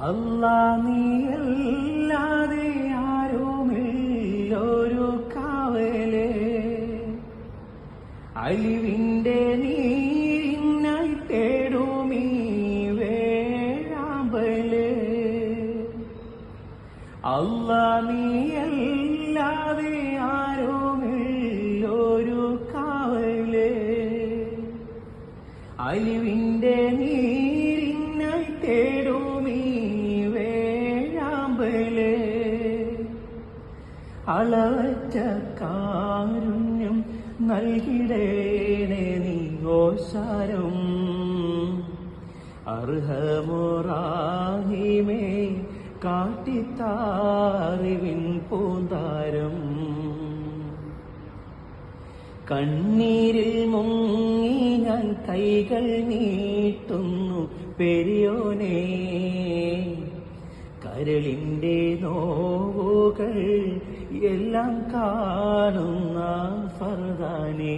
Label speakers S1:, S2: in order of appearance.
S1: അല്ലാ നീയല്ലാതെ ആരുമില്ലൊരു കാവലേ, അലിവിന്റെ നീരിനായി തേടുമീ വേഴാമ്പലേ. അല്ലാ നീയല്ലാതെ ആരുമില്ലൊരു കാവലേ, അലിവിന്റെ നീരിനായി തേടുമീ വേഴാമ്പലേ. അളവറ്റ കാരുണ്യം നൽകിടേണേ നീ ഓശാരം, അർഹമുറാഹിമേ കാട്ടിത്താറിവിൻ പൂന്താരം. കണ്ണീരിൽ മുങ്ങി ഞാൻ കൈകൾ നീട്ടുന്നു പെരിയോനേ, കരളിന്റെ നോവുകൾ എല്ലാം കാണുന്ന ഫർദാനേ.